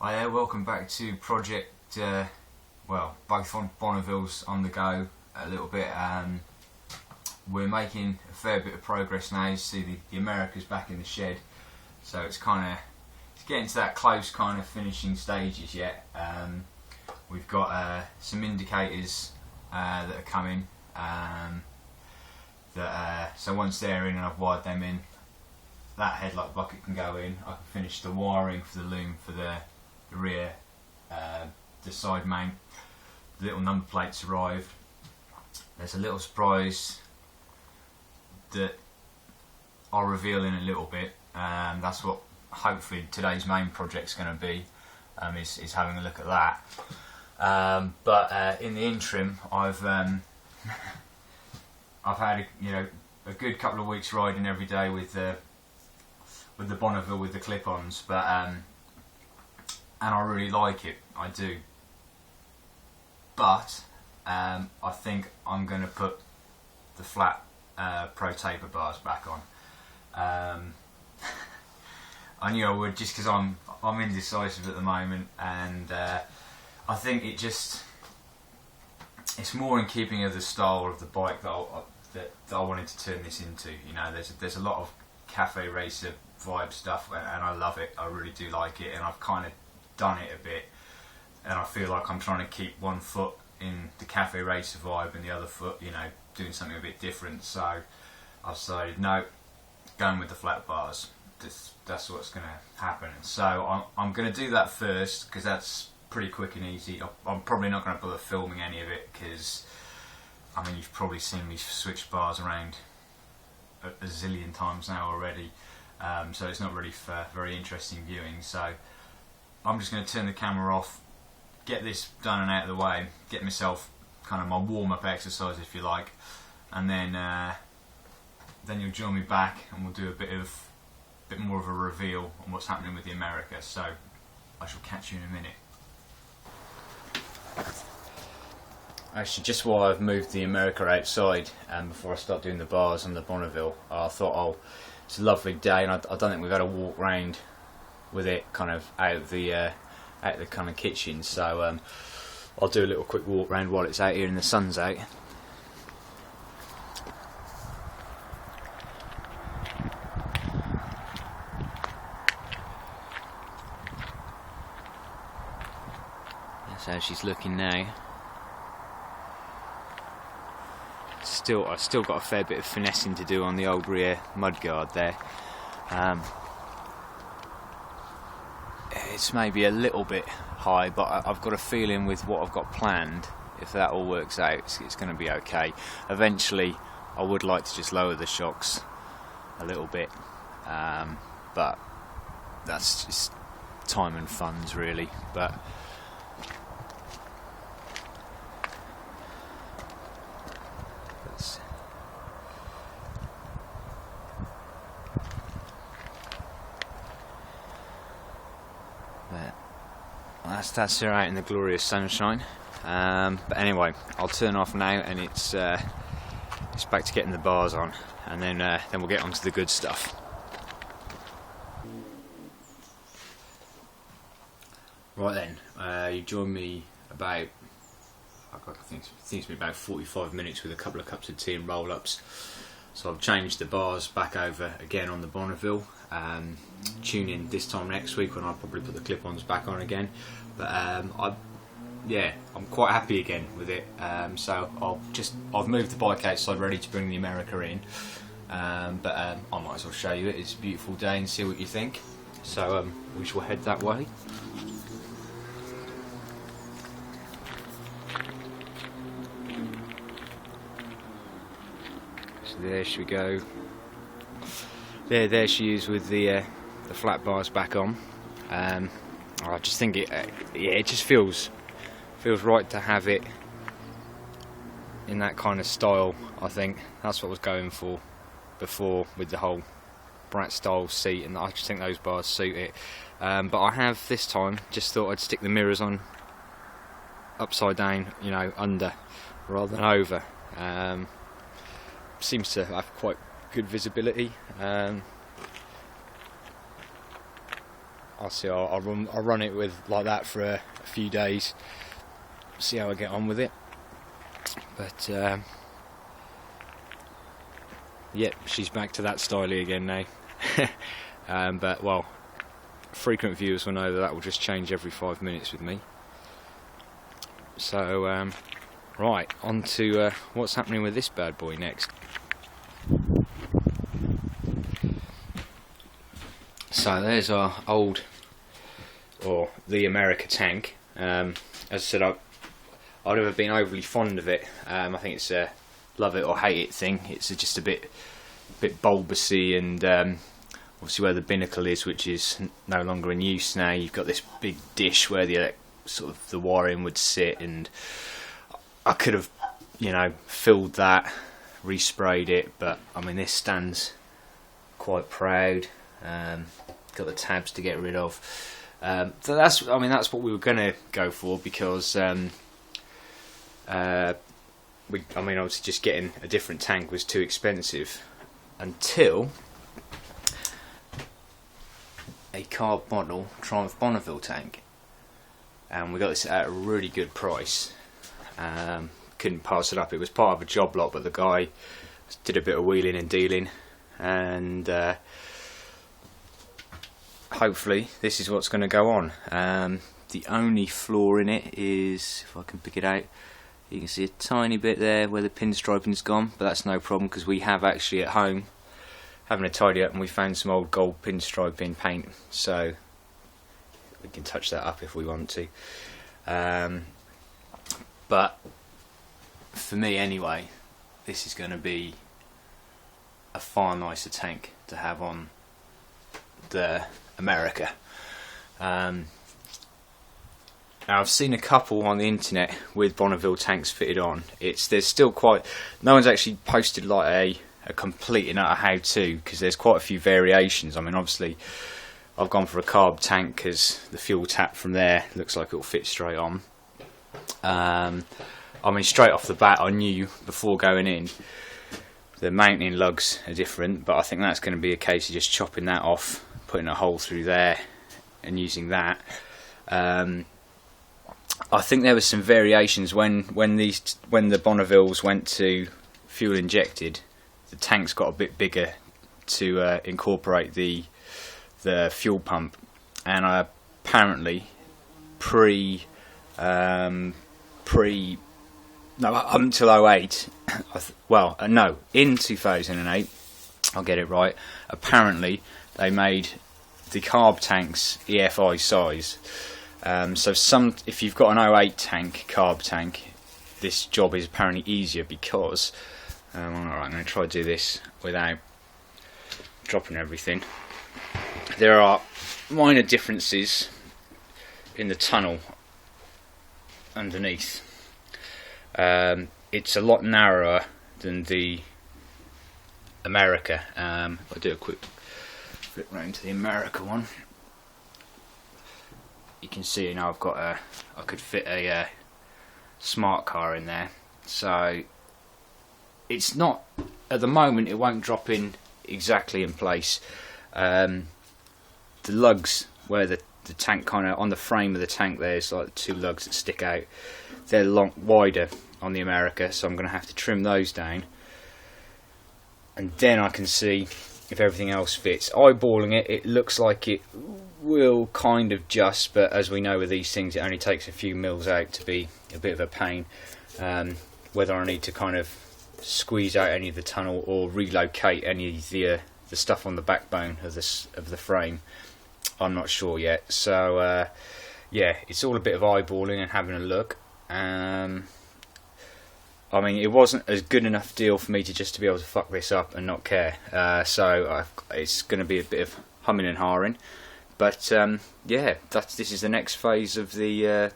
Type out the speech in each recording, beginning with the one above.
Hi, welcome back to project, both on Bonneville's on the go a little bit. We're making a fair bit of progress now. You see the America's back in the shed, so it's getting to that close kind of finishing stages yet. We've got some indicators that are coming, so once they're in and I've wired them in, that headlight bucket can go in. I can finish the wiring for the loom for the rear, the side mount. The little number plates arrived. There's a little surprise that I'll reveal in a little bit. That's what hopefully today's main project's going to be, is having a look at that. But in the interim, I've had a good couple of weeks riding every day with the Bonneville with the clip-ons, but and I really like it, I do. But I think I'm going to put the flat Pro taper bars back on. I knew I would, just because I'm indecisive at the moment, and I think it's more in keeping of the style of the bike that I wanted to turn this into. You know, there's a lot of cafe racer vibe stuff, and I love it. I really do like it, and I've kind of done it a bit, and I feel like I'm trying to keep one foot in the cafe racer vibe and the other foot, doing something a bit different. So I've decided, no, going with the flat bars. That's what's going to happen. So I'm going to do that first, because that's pretty quick and easy. I'm probably not going to bother filming any of it, because you've probably seen me switch bars around a zillion times now already, so it's not really for very interesting viewing. So I'm just going to turn the camera off, get this done and out of the way, get myself kind of my warm-up exercise, if you like, and then you'll join me back and we'll do a bit more of a reveal on what's happening with the America. So I shall catch you in a minute. Actually, just while I've moved the America outside, and before I start doing the bars on the Bonneville, I thought, it's a lovely day, and I don't think we've had a walk round with it kind of out of the kind of kitchen. So I'll do a little quick walk round while it's out here and the sun's out. That's how she's looking now. I've still got a fair bit of finessing to do on the old rear mudguard there. It's maybe a little bit high, but I've got a feeling with what I've got planned, if that all works out, it's going to be okay. Eventually I would like to just lower the shocks a little bit, but that's just time and funds really. But that's her out in the glorious sunshine. But anyway, I'll turn off now, and it's back to getting the bars on, and then we'll get on to the good stuff. Right then, you joined me about, I think it's been about 45 minutes with a couple of cups of tea and roll-ups. So I've changed the bars back over again on the Bonneville. Tune in this time next week when I'll probably put the clip-ons back on again. But I'm quite happy again with it. So I've moved the bike outside ready to bring the America in. But I might as well show you it. It's a beautiful day and see what you think. So we shall head that way. So there she go. There she is with the flat bars back on. I just think it just feels right to have it in that kind of style. I think that's what I was going for before with the whole brat style seat, and I just think those bars suit it. But I have this time just thought I'd stick the mirrors on upside down, under rather than over. Seems to have quite good visibility. I'll run it with like that for a few days, see how I get on with it. But yep, she's back to that styly again now. But well, frequent viewers will know that will just change every 5 minutes with me. So right, on to what's happening with this bad boy next. So there's our old, or the America tank. As I said, I've never been overly fond of it. I think it's a love it or hate it thing. It's just a bit bulbousy, and obviously where the binnacle is, which is no longer in use now, you've got this big dish where the sort of the wiring would sit, and I could have, you know, filled that, resprayed it, but I mean this stands quite proud. Got the tabs to get rid of. So that's what we were going to go for, because obviously just getting a different tank was too expensive, until a carb model Triumph Bonneville tank, and we got this at a really good price. Couldn't pass it up. It was part of a job lot, but the guy did a bit of wheeling and dealing, and hopefully this is what's going to go on. The only flaw in it is, if I can pick it out, you can see a tiny bit there where the pinstriping's gone, but that's no problem, because we have actually at home having a tidy up, and we found some old gold pinstriping paint, so we can touch that up if we want to. But for me anyway, this is going to be a far nicer tank to have on the America. Now I've seen a couple on the internet with Bonneville tanks fitted on. There's still quite, no one's actually posted like a complete and utter how-to, because there's quite a few variations. I mean, obviously I've gone for a carb tank because the fuel tap from there looks like it'll fit straight on. I mean, straight off the bat I knew before going in the mounting lugs are different, but I think that's going to be a case of just chopping that off, putting a hole through there and using that. I think there were some variations when the Bonnevilles went to fuel injected. The tanks got a bit bigger to incorporate the fuel pump, and I apparently up until 08, in 2008, I'll get it right, apparently they made the carb tanks EFI size. So if you've got an 08 tank, carb tank, this job is apparently easier, because alright, I'm going to try to do this without dropping everything. There are minor differences in the tunnel underneath. It's a lot narrower than the America. I'll do a quick flip round to the America one. You can see now I've got I could fit a smart car in there, so it's not, at the moment it won't drop in exactly in place. The lugs where the tank kind of on the frame of the tank, there's like two lugs that stick out. They're wider on the America, so I'm going to have to trim those down, and then I can see if everything else fits. Eyeballing it, it looks like it will kind of just, but as we know with these things, it only takes a few mils out to be a bit of a pain. Whether I need to kind of squeeze out any of the tunnel or relocate any of the stuff on the backbone of the frame, I'm not sure yet. So yeah, it's all a bit of eyeballing and having a look. I mean, it wasn't a good enough deal for me to just to be able to fuck this up and not care. So it's going to be a bit of humming and hawing. But yeah, this is the next phase of the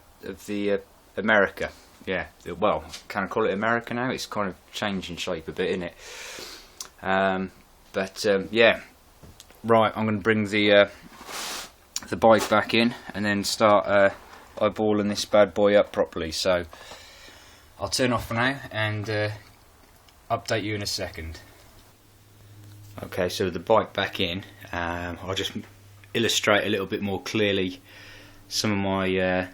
America. Yeah, well, can I call it America now? It's kind of changing shape a bit, isn't it? Yeah, right. I'm going to bring the bike back in and then start eyeballing this bad boy up properly. So I'll turn off for now and update you in a second. Okay, so the bike back in. In illustrate a little bit more clearly some of my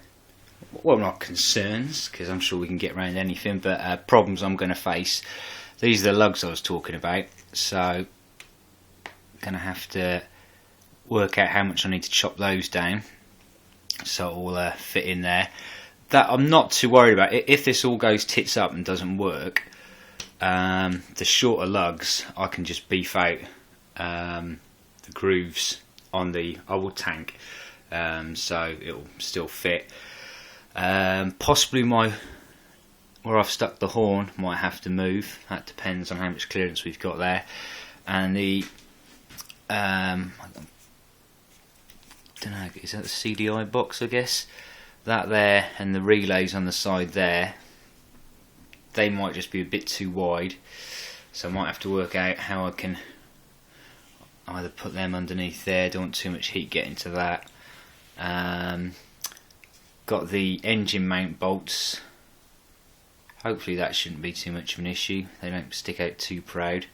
well, not concerns, because I'm sure we can get around anything, but problems I'm going to face. These are the lugs I was talking about, so going to have to work out how much I need to chop those down so it will fit in there. That I'm not too worried about. If this all goes tits up and doesn't work, the shorter lugs I can just beef out the grooves on the old tank, so it'll still fit. Possibly where I've stuck the horn might have to move. That depends on how much clearance we've got there. And the I don't know, is that the CDI box, I guess? That there and the relays on the side there, they might just be a bit too wide, so I might have to work out how I can either put them underneath there. Don't want too much heat getting to that. Got the engine mount bolts. Hopefully that shouldn't be too much of an issue. They don't stick out too proud.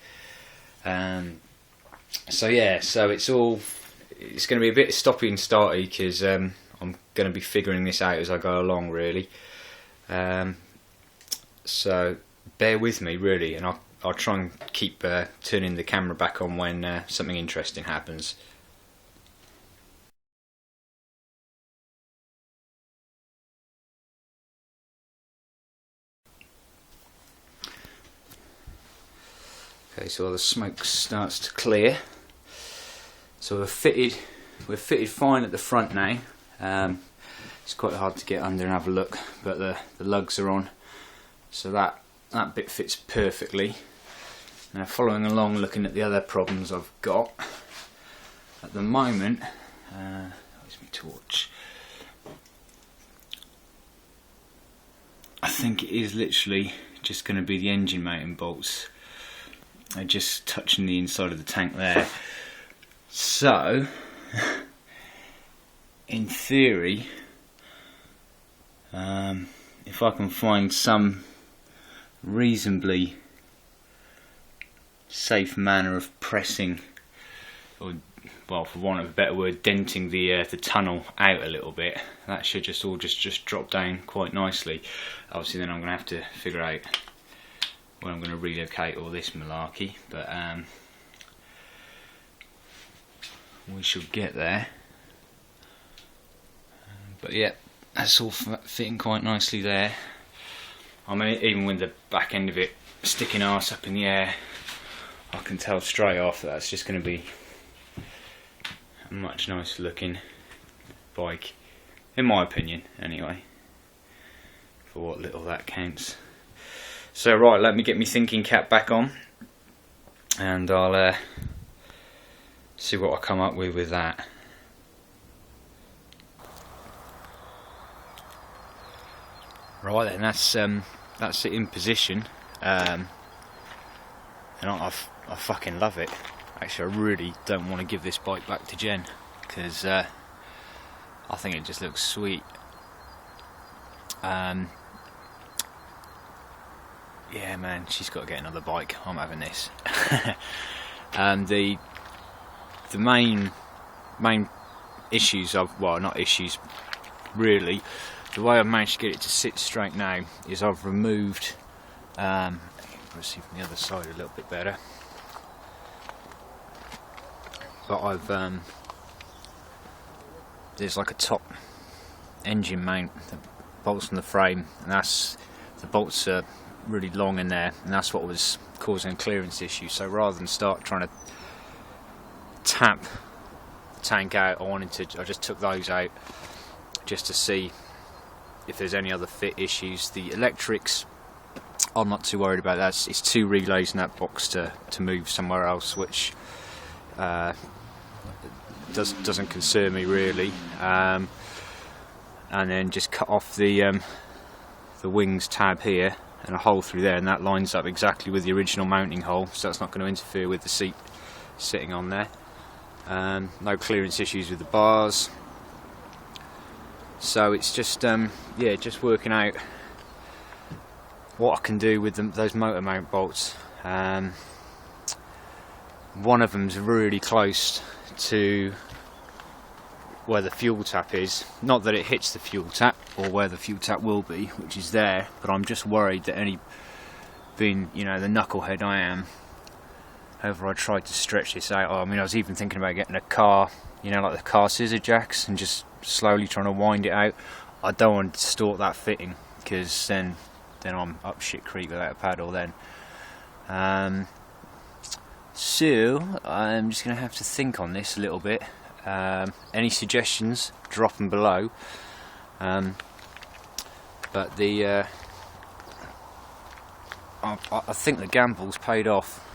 So yeah, so it's going to be a bit stoppy and starty, because I'm going to be figuring this out as I go along, really. So bear with me, really, and I'll try and keep turning the camera back on when something interesting happens. Okay, so the smoke starts to clear. So we're fitted fine at the front now. It's quite hard to get under and have a look, but the lugs are on, so that bit fits perfectly. Now, following along, looking at the other problems I've got at the moment. Where's my torch? I think it is literally just going to be the engine mounting bolts. They're just touching the inside of the tank there. So, in theory, if I can find some reasonably safe manner of pressing, or, well, for want of a better word, denting the tunnel out a little bit, that should just all just drop down quite nicely. Obviously, then I'm going to have to figure out where I'm going to relocate all this malarkey, but we shall get there. But yeah, that's all fitting quite nicely there. I mean, even with the back end of it sticking arse up in the air, I can tell straight off that that's just going to be a much nicer looking bike, in my opinion, anyway, for what little that counts. So right, let me get my thinking cap back on, and I'll see what I come up with that. Right then, that's it in position, and I fucking love it. Actually, I really don't want to give this bike back to Jen, because I think it just looks sweet. Yeah, man, she's got to get another bike. I'm having this. And the main issues well, not issues really, the way I've managed to get it to sit straight now is I've removed, let's see from the other side a little bit better, but I've there's like a top engine mount that bolts on the frame, and the bolts are really long in there, and that's what was causing a clearance issue. So rather than start trying to tap the tank out, I just took those out just to see if there's any other fit issues. The electrics, I'm not too worried about that. It's two relays in that box to move somewhere else, which doesn't concern me really. And then just cut off the wings tab here and a hole through there, and that lines up exactly with the original mounting hole, so that's not going to interfere with the seat sitting on there. No clearance issues with the bars, so it's just yeah, just working out what I can do with those motor mount bolts. One of them's really close to where the fuel tap is. Not that it hits the fuel tap, or where the fuel tap will be, which is there, but I'm just worried that being, you know, the knucklehead I am, however I tried to stretch this out. I mean, I was even thinking about getting a car, you know, like the car scissor jacks, and just slowly trying to wind it out. I don't want to distort that fitting, because then I'm up shit creek without a paddle then. So I'm just going to have to think on this a little bit. Any suggestions, drop them below. But I think the gamble's paid off.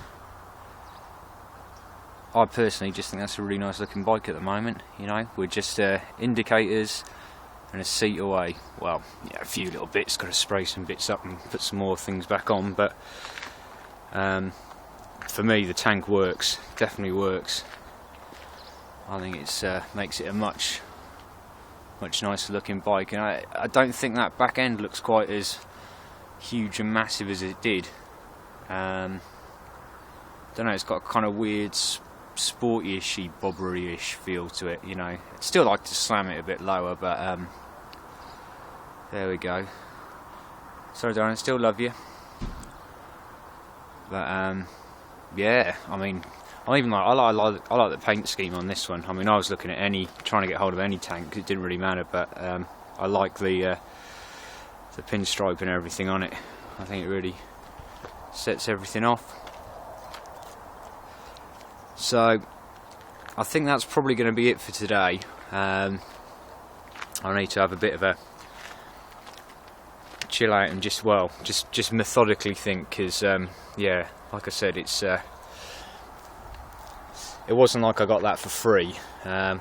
I personally just think that's a really nice looking bike at the moment. You know, we're just indicators and a seat away. Well, yeah, a few little bits, got to spray some bits up and put some more things back on, but for me the tank works, definitely works. I think it's makes it a much nicer looking bike, and I don't think that back end looks quite as huge and massive as it did. Don't know, it's got a kind of weird sporty-ishy, bobbery-ish feel to it, you know. I'd still like to slam it a bit lower, but there we go. Sorry darling, I still love you. But yeah, I mean, I like the paint scheme on this one. I mean, I was looking at trying to get hold of any tank, 'cause it didn't really matter, but I like the pinstripe and everything on it. I think it really sets everything off. So I think that's probably going to be it for today. I need to have a bit of a chill out and just methodically think, because yeah, like I said, it wasn't like I got that for free. I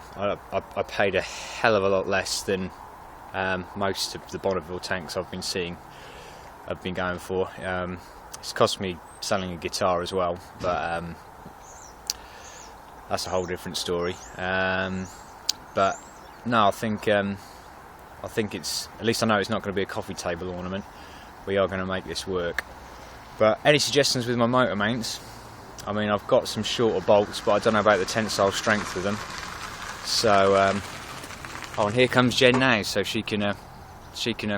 paid a hell of a lot less than most of the Bonneville tanks I've been going for. It's cost me selling a guitar as well, but that's a whole different story. But no, I think it's, at least I know it's not going to be a coffee table ornament. We are going to make this work. But any suggestions with my motor mounts? I mean, I've got some shorter bolts, but I don't know about the tensile strength of them. So, oh, and here comes Jen now, so she can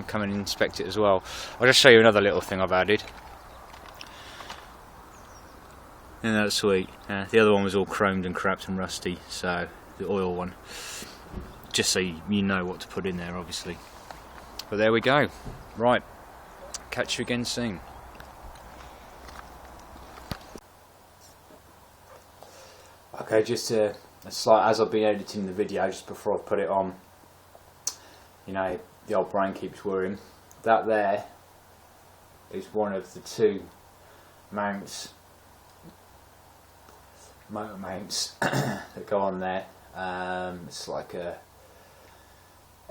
come and inspect it as well. I'll just show you another little thing I've added. Isn't that sweet? The other one was all chromed and crapped and rusty, so the oil one. Just so you know what to put in there, obviously. But there we go. Right, catch you again soon. Okay, just a slight, as I've been editing the video, just before I put it on, you know, the old brain keeps worrying. That there is one of the two mounts, motor mounts that go on there. It's like a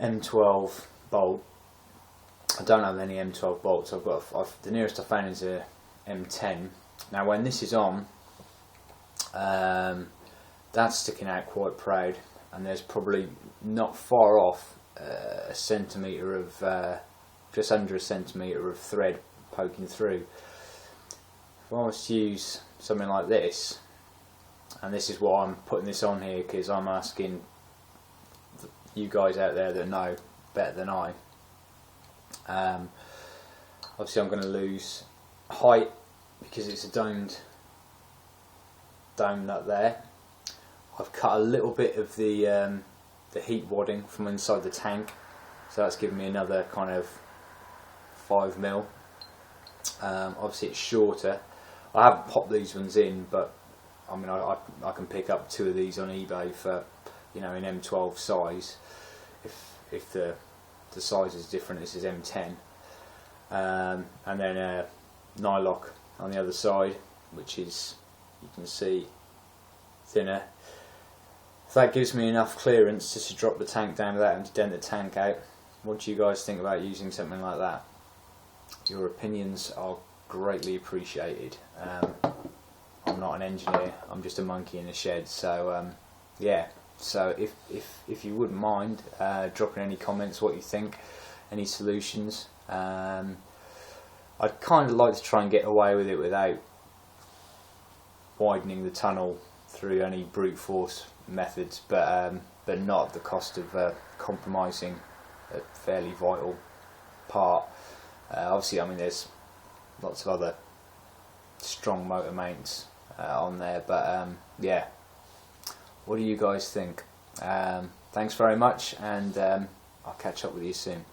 M12 bolt. I don't have any M12 bolts. The nearest I found is a M10. Now when this is on, that's sticking out quite proud, and there's probably not far off a centimetre of, just under a centimetre of thread poking through. If I was to use something like this, and this is why I'm putting this on here, because I'm asking you guys out there that know better than I. Obviously I'm going to lose height because it's a domed nut there. I've cut a little bit of the heat wadding from inside the tank, so that's given me another kind of 5mm. Obviously it's shorter. I haven't popped these ones in, but I mean I can pick up 2 of these on eBay for, you know, an M12 size. If the size is different, this is M10. And then a nylock on the other side, which is, you can see, thinner. That gives me enough clearance just to drop the tank down without having to dent the tank out. What do you guys think about using something like that? Your opinions are greatly appreciated. I'm not an engineer, I'm just a monkey in a shed, so yeah. So if you wouldn't mind dropping any comments, what you think, any solutions. I'd kind of like to try and get away with it without widening the tunnel through any brute force methods, but but not at the cost of compromising a fairly vital part. Obviously, I mean, there's lots of other strong motor mounts on there, but yeah, what do you guys think? Thanks very much, and I'll catch up with you soon.